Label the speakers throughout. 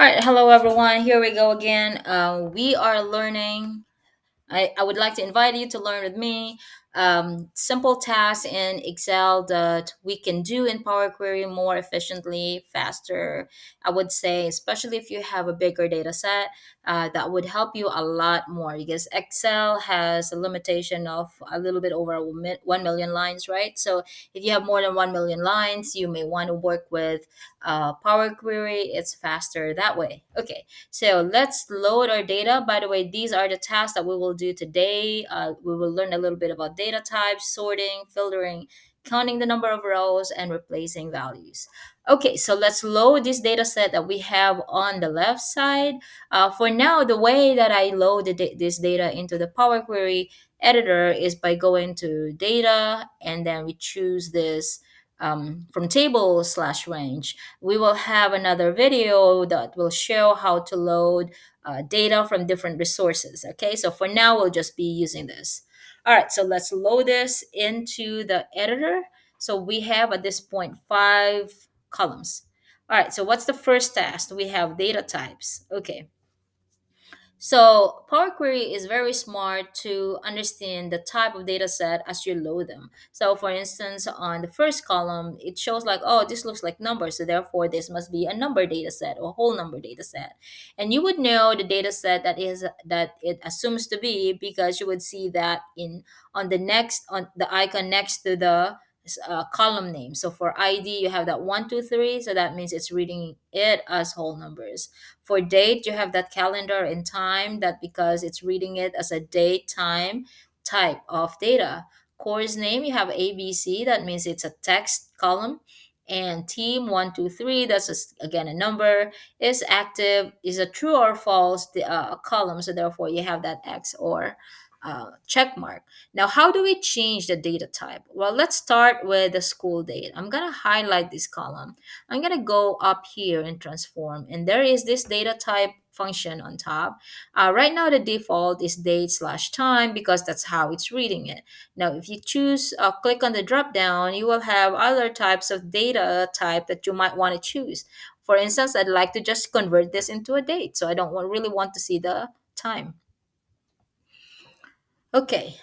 Speaker 1: All right, hello everyone. Here we go again. We are learning. I would like to invite you to learn with me simple tasks in Excel that we can do in Power Query more efficiently, faster. I would say, especially if you have a bigger data set, that would help you a lot more because Excel has a limitation of a little bit over 1 million lines, right? So if you have more than 1 million lines, you may want to work with Power Query. It's faster that way. Okay, so let's load our data. By the way, these are the tasks that we will do today. We will learn a little bit about data types, sorting, filtering, counting the number of rows, and replacing values. Okay, so let's load this data set that we have on the left side. For now, the way that I load this data into the Power Query editor is by going to data, and then we choose this from table slash range. We will have another video that will show how to load data from different resources. Okay, so for now, we'll just be using this. All right, so let's load this into the editor. So we have at this point 5 columns. All right, so what's the first task? We have data types. Okay, so Power Query is very smart to understand the type of data set as you load them. So for instance, on the first column, it shows like, oh, this looks like numbers. So therefore, this must be a number data set or whole number data set. And you would know the data set that it assumes to be because you would see that in on the next on the icon next to the column name. So for ID, you have that 1, 2, 3. So that means it's reading it as whole numbers. For date, you have that calendar and time that because it's reading it as a date, time type of data. Course name, you have ABC, that means it's a text column. And team 1, 2, 3, that's again a number, is active, is a true or false column. So therefore, you have that X or check mark. Now, how do we change the data type? Well, let's start with the school date. I'm going to highlight this column. I'm going to go up here and transform, and there is this data type function on top. Right now, the default is date slash time because that's how it's reading it. Now, if you choose, click on the drop down, you will have other types of data type that you might want to choose. For instance, I'd like to just convert this into a date, so I don't really want to see the time. Okay,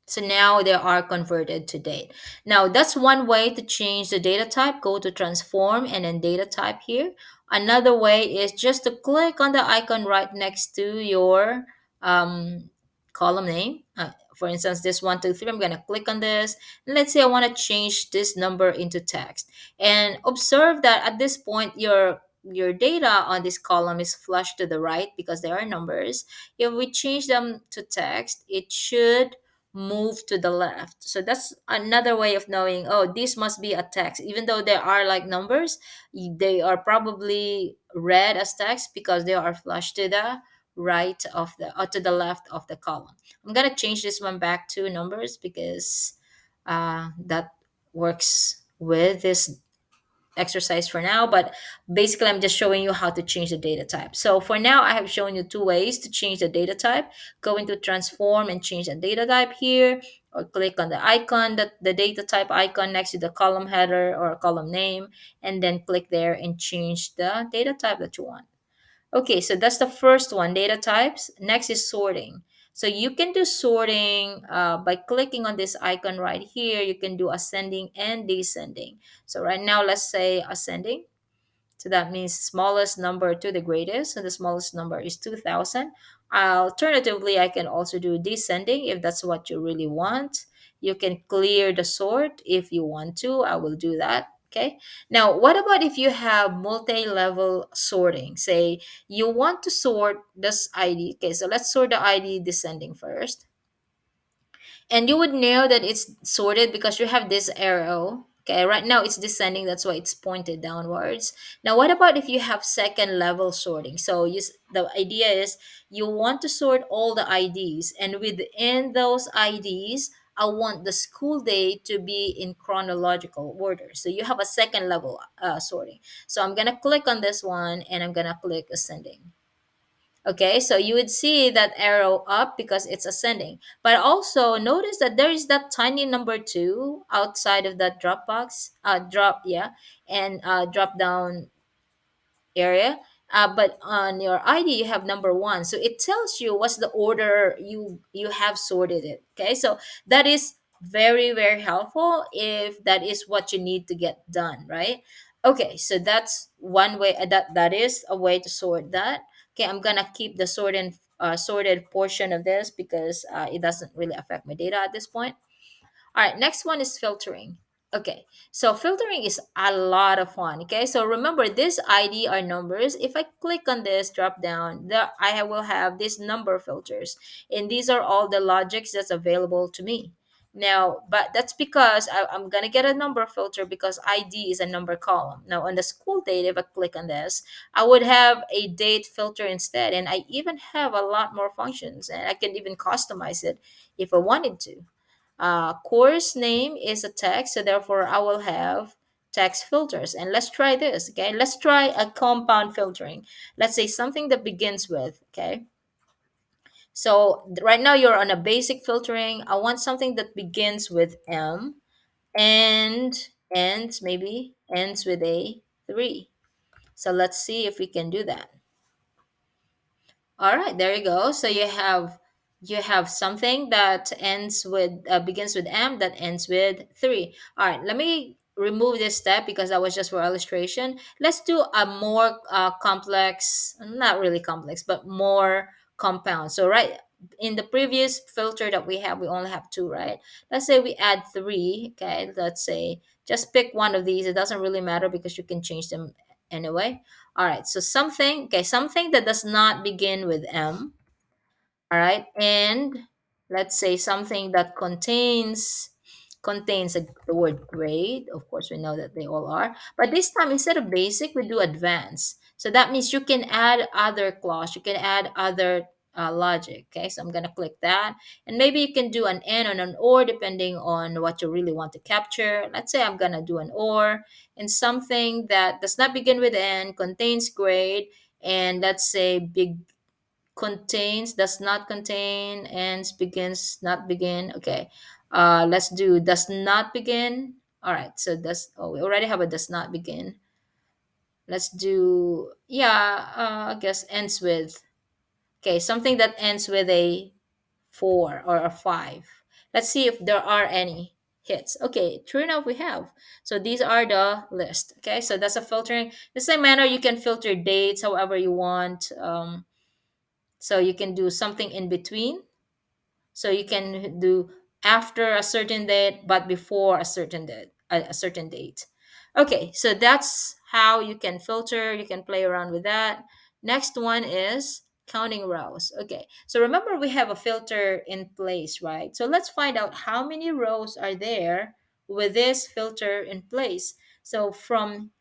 Speaker 1: so now they are converted to date. Now that's one way to change the data type. Go to transform and then data type here. Another way is just to click on the icon right next to your um, column name. For instance, this 1, 2, 3, I'm going to click on this. And let's say I want to change this number into text. And observe that at this point, your data on this column is flushed to the right because there are numbers. If we change them to text, it should move to the left. So that's another way of knowing, oh, this must be a text. Even though there are like numbers, they are probably read as text because they are flushed to the right of the or to the left of the column. I'm gonna change this one back to numbers because that works with this exercise for now, but basically I'm just showing you how to change the data type. So for now, I have shown you 2 ways to change the data type. Go into transform and change the data type here, or click on the icon, the data type icon next to the column header or column name, and then click there and change the data type that you want. Okay, so that's the first one, data types. Next is sorting. So you can do sorting by clicking on this icon right here. You can do ascending and descending. So right now, let's say ascending. So that means smallest number to the greatest, and the smallest number is 2000. Alternatively, I can also do descending if that's what you really want. You can clear the sort if you want to. I will do that. Okay. Now, what about if you have multi-level sorting? Say you want to sort this ID. Okay, so let's sort the ID descending first. And you would know that it's sorted because you have this arrow. Okay, right now it's descending, that's why it's pointed downwards. Now, what about if you have second level sorting? So the idea is you want to sort all the IDs, and within those IDs, I want the school day to be in chronological order. So you have a second level sorting. So I'm gonna click on this one, and I'm gonna click ascending. Okay, so you would see that arrow up because it's ascending. But also notice that there is that tiny number 2 outside of that drop box, drop, yeah, and drop down area. But on your ID you have number one, so it tells you what's the order you have sorted it. Okay, so that is very very helpful if that is what you need to get done, right? Okay, so that's one way, that is a way to sort that. Okay, I'm gonna keep the sorted portion of this because it doesn't really affect my data at this point. All right, next one is filtering. Okay, so filtering is a lot of fun. Okay, so remember this ID are numbers. If I click on this drop down, I will have these number filters, and these are all the logics that's available to me. Now, but that's because I'm gonna get a number filter because ID is a number column. Now, on the school date, if I click on this, I would have a date filter instead, and I even have a lot more functions, and I can even customize it if I wanted to. Course name is a text, so therefore I will have text filters. And let's try this. Okay, let's try a compound filtering. Let's say something that begins with. Okay, so right now you're on a basic filtering. I want something that begins with M and ends with a 3. So let's see if we can do that. All right, there you go. So you have something that ends with begins with M that ends with 3. All right, let me remove this step because that was just for illustration. Let's do a more complex, not really complex, but more compound. So right in the previous filter that we have, we only have 2, right? Let's say we add 3. Okay, let's say just pick one of these. It doesn't really matter because you can change them anyway. All right, so something that does not begin with M. All right, and let's say something that contains the word grade. Of course, we know that they all are, but this time instead of basic, we do advanced. So that means you can add other clause, you can add other logic. Okay, so I'm gonna click that, and maybe you can do an and or an or depending on what you really want to capture. Let's say I'm gonna do an or, and something that does not begin with n contains grade, and let's say big contains does not contain, ends begins not begin. Okay, let's do does not begin. All right, so does, oh, we already have a does not begin. Let's do, yeah, I guess ends with. Okay, something that ends with a 4 or a 5. Let's see if there are any hits. Okay, true enough, we have. So these are the list. Okay, so that's a filtering. The same manner you can filter dates however you want. So you can do something in between. So you can do after a certain date, but before a certain date. A certain date. Okay, so that's how you can filter. You can play around with that. Next one is counting rows. Okay, so remember we have a filter in place, right? So let's find out how many rows are there with this filter in place. So from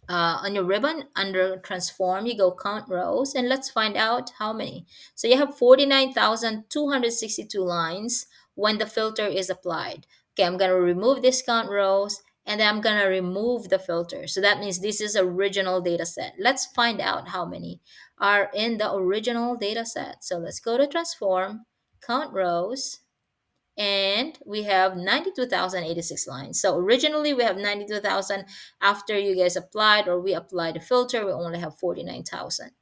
Speaker 1: on your ribbon under transform, you go count rows, and let's find out how many. So you have 49,262 lines when the filter is applied. Okay, I'm going to remove this count rows, and then I'm going to remove the filter. So that means this is original data set. Let's find out how many are in the original data set. So let's go to transform, count rows, and we have 92,086 lines. So originally we have 92,000. After you guys applied or we applied the filter, we only have 49,000.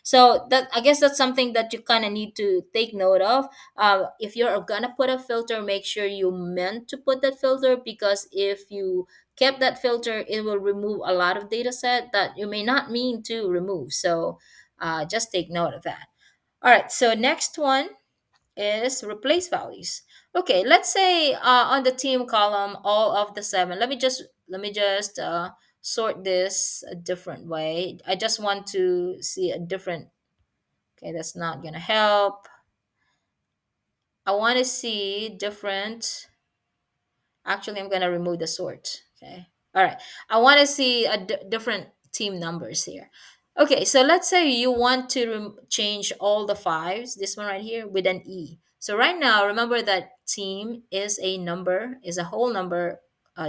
Speaker 1: So that, I guess that's something that you kind of need to take note of. If you're gonna put a filter, make sure you meant to put that filter, because if you kept that filter, it will remove a lot of data set that you may not mean to remove. So just take note of that. All right, so next one is replace values. Okay, let's say on the team column, all of the 7. Let me just sort this a different way. I just want to see a different. Okay, that's not gonna help. I want to see different. Actually, I'm gonna remove the sort. Okay. All right. I want to see different team numbers here. Okay, so let's say you want to change all the fives, this one right here, with an E. So right now, remember that team is a number, is a whole number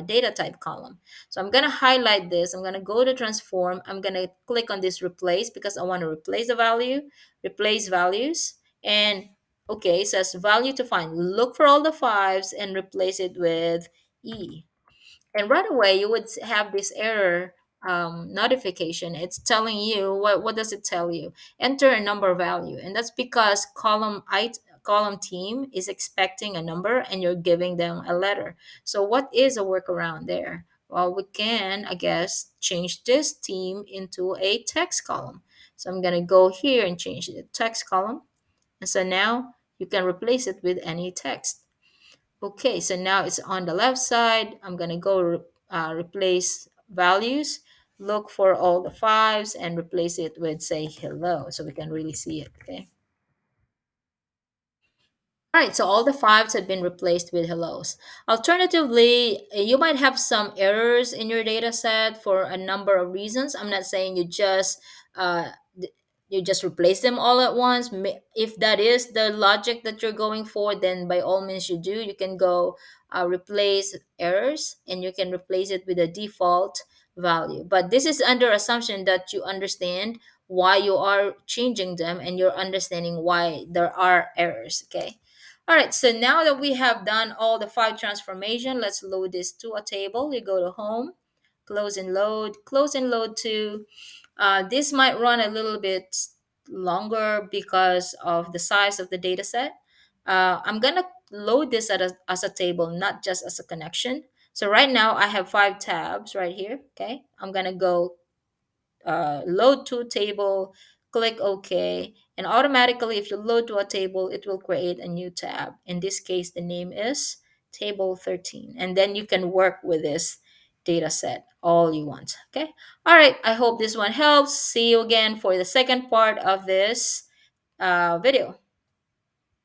Speaker 1: data type column. So I'm going to highlight this. I'm going to go to transform. I'm going to click on this replace because I want to replace the value, replace values. And okay, it says value to find. Look for all the fives and replace it with E. And right away, you would have this error notification, it's telling you what does it tell you? Enter a number value, and that's because column team is expecting a number and you're giving them a letter. So what is a workaround there? Well, we can, I guess, change this team into a text column. So I'm gonna go here and change the text column, and so now you can replace it with any text. Okay, so now it's on the left side. I'm gonna go replace values, look for all the fives and replace it with say hello so we can really see it, okay? All right, so all the fives have been replaced with hellos. Alternatively, you might have some errors in your data set for a number of reasons. I'm not saying uh, you just replace them all at once. If that is the logic that you're going for, then by all means you do. You can go replace errors and you can replace it with a default value. But this is under assumption that you understand why you are changing them and you're understanding why there are errors, okay? All right, so now that we have done all the five transformation, let's load this to a table. You go to home, close and load to. This might run a little bit longer because of the size of the data set. I'm gonna load this as a table, not just as a connection. So right now I have five tabs right here, okay? I'm gonna go load to table, click OK, and automatically if you load to a table, it will create a new tab. In this case, the name is table 13, and then you can work with this data set all you want, okay? All right, I hope this one helps. See you again for the second part of this video.